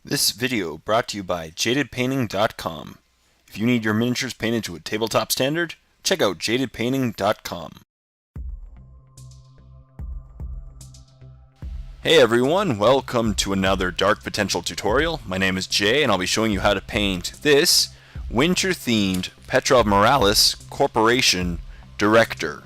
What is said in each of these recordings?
This video brought to you by jadedpainting.com. If you need your miniatures painted to a tabletop standard, check out jadedpainting.com. Hey everyone, welcome to another Dark Potential tutorial. My name is Jay and I'll be showing you how to paint this winter-themed Petrov-Morales Corporation Director.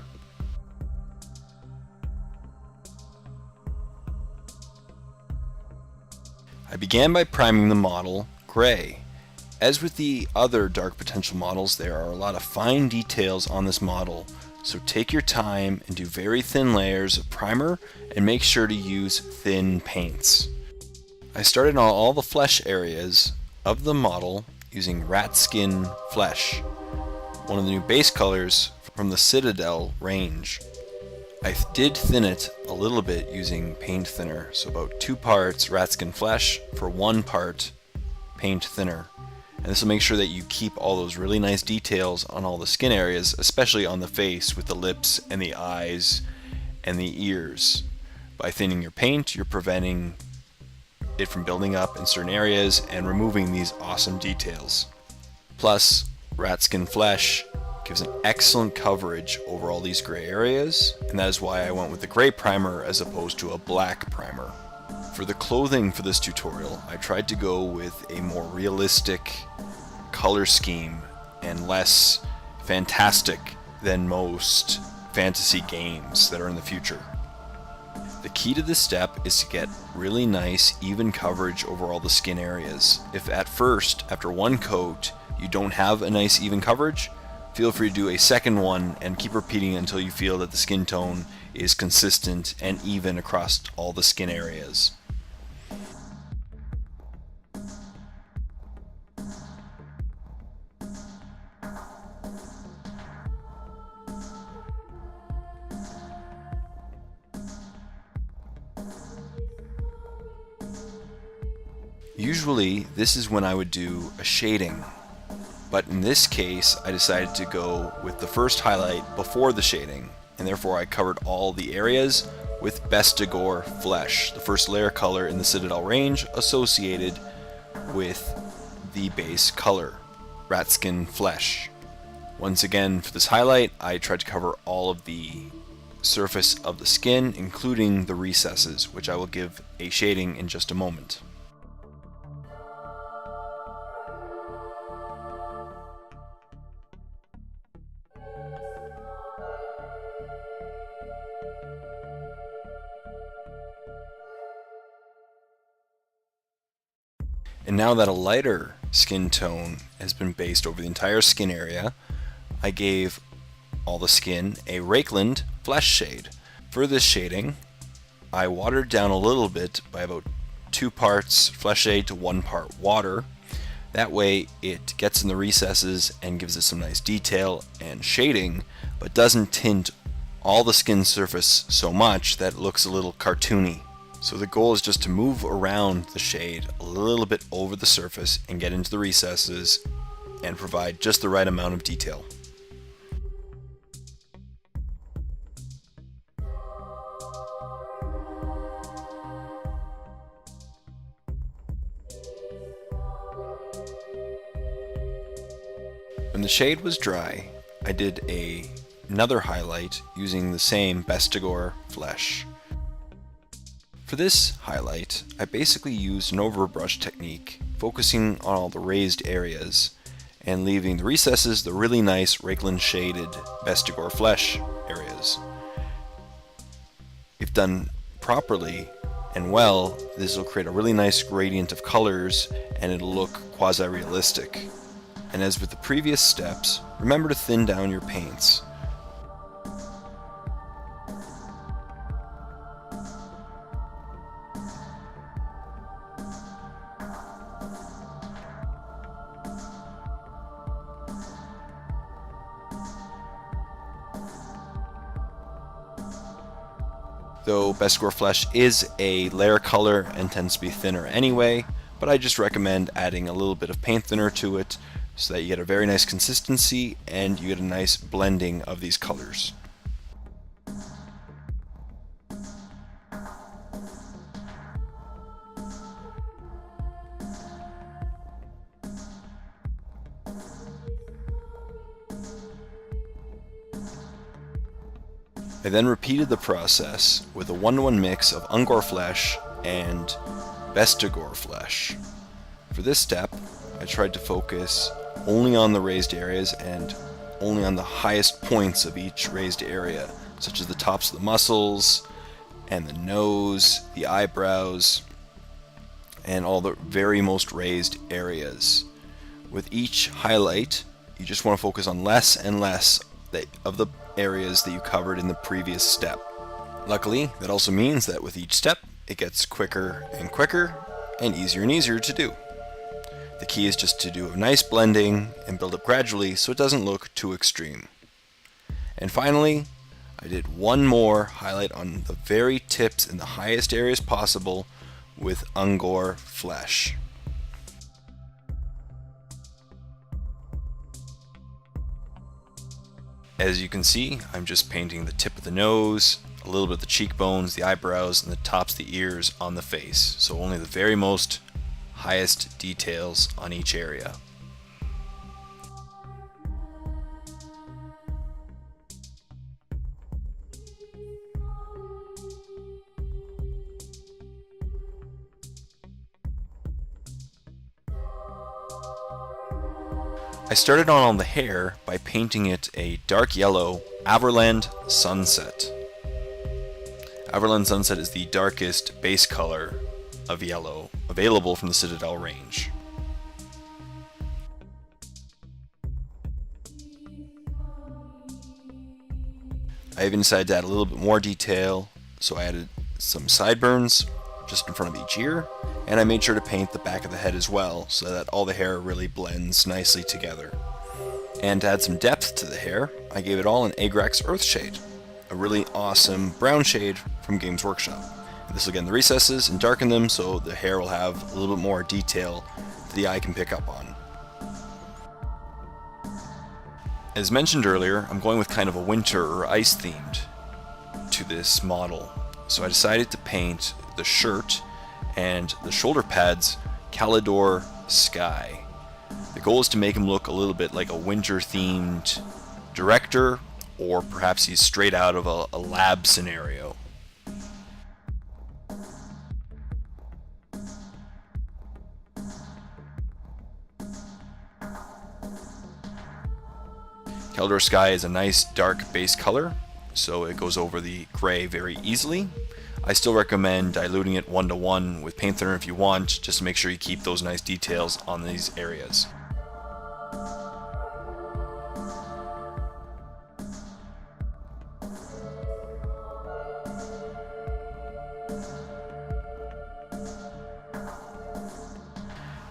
I began by priming the model gray. As with the other Dark Potential models, there are a lot of fine details on this model, so take your time and do very thin layers of primer and make sure to use thin paints. I started on all the flesh areas of the model using RATSKIN Flesh, one of the new base colors from the Citadel range. I did thin it a little bit using paint thinner, so about 2 parts RATSKIN Flesh for 1 part paint thinner. And this will make sure that you keep all those really nice details on all the skin areas, especially on the face with the lips and the eyes and the ears. By thinning your paint, you're preventing it from building up in certain areas and removing these awesome details. Plus, RATSKIN Flesh gives an excellent coverage over all these gray areas, and that is why I went with the gray primer as opposed to a black primer. For the clothing for this tutorial, I tried to go with a more realistic color scheme and less fantastic than most fantasy games that are in the future. The key to this step is to get really nice, even coverage over all the skin areas. If at first, after 1 coat, you don't have a nice even coverage, feel free to do a second one and keep repeating until you feel that the skin tone is consistent and even across all the skin areas. Usually this is when I would do a shading, but in this case I decided to go with the first highlight before the shading, and therefore I covered all the areas with BESTIGOR Flesh, the first layer color in the Citadel range associated with the base color, RATSKIN Flesh. Once again, for this highlight I tried to cover all of the surface of the skin, including the recesses, which I will give a shading in just a moment. And now that a lighter skin tone has been based over the entire skin area, I gave all the skin a REKLAND flesh shade. For this shading, I watered down a little bit by about 2 parts flesh shade to 1 part water. That way it gets in the recesses and gives it some nice detail and shading, but doesn't tint all the skin surface so much that it looks a little cartoony. So the goal is just to move around the shade a little bit over the surface and get into the recesses and provide just the right amount of detail. When the shade was dry, I did another highlight using the same BESTIGOR Flesh. For this highlight, I basically used an overbrush technique, focusing on all the raised areas and leaving the recesses the really nice REKLAND shaded BESTIGOR Flesh areas. If done properly and well, this will create a really nice gradient of colors and it'll look quasi-realistic. And as with the previous steps, remember to thin down your paints. Though BESTIGOR Flesh is a layer color and tends to be thinner anyway, but I just recommend adding a little bit of paint thinner to it so that you get a very nice consistency and you get a nice blending of these colors. I then repeated the process with a 1-to-1 mix of UNGOR flesh and BESTIGOR flesh. For this step, I tried to focus only on the raised areas and only on the highest points of each raised area, such as the tops of the muscles and the nose, the eyebrows, and all the very most raised areas. With each highlight, you just want to focus on less and less of the areas that you covered in the previous step. Luckily, that also means that with each step, it gets quicker and quicker and easier to do. The key is just to do a nice blending and build up gradually so it doesn't look too extreme. And finally, I did one more highlight on the very tips in the highest areas possible with UNGOR flesh. As you can see, I'm just painting the tip of the nose, a little bit of the cheekbones, the eyebrows, and the tops of the ears on the face. So only the very most highest details on each area. I started on the hair by painting it a dark yellow AVERLAND Sunset. AVERLAND Sunset is the darkest base color of yellow available from the Citadel range. I even decided to add a little bit more detail, so I added some sideburns just in front of each ear, and I made sure to paint the back of the head as well so that all the hair really blends nicely together. And to add some depth to the hair, I gave it all an AGRAI's EARTHSHADE, a really awesome brown shade from Games Workshop. This will get in the recesses and darken them so the hair will have a little bit more detail that the eye can pick up on. As mentioned earlier, I'm going with kind of a winter or ice themed to this model, so I decided to paint the shirt and the shoulder pads CALEDOR Sky. The goal is to make him look a little bit like a winter themed director, or perhaps he's straight out of a lab scenario. CALEDOR Sky is a nice dark base color, so it goes over the gray very easily. I still recommend diluting it 1-to-1 with paint thinner if you want, just to make sure you keep those nice details on these areas.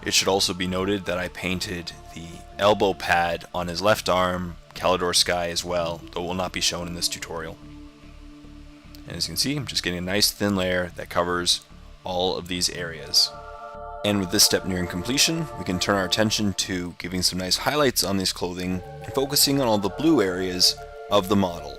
It should also be noted that I painted the elbow pad on his left arm CALEDOR Sky as well, though it will not be shown in this tutorial. And as you can see, I'm just getting a nice thin layer that covers all of these areas. And with this step nearing completion, we can turn our attention to giving some nice highlights on this clothing and focusing on all the blue areas of the model.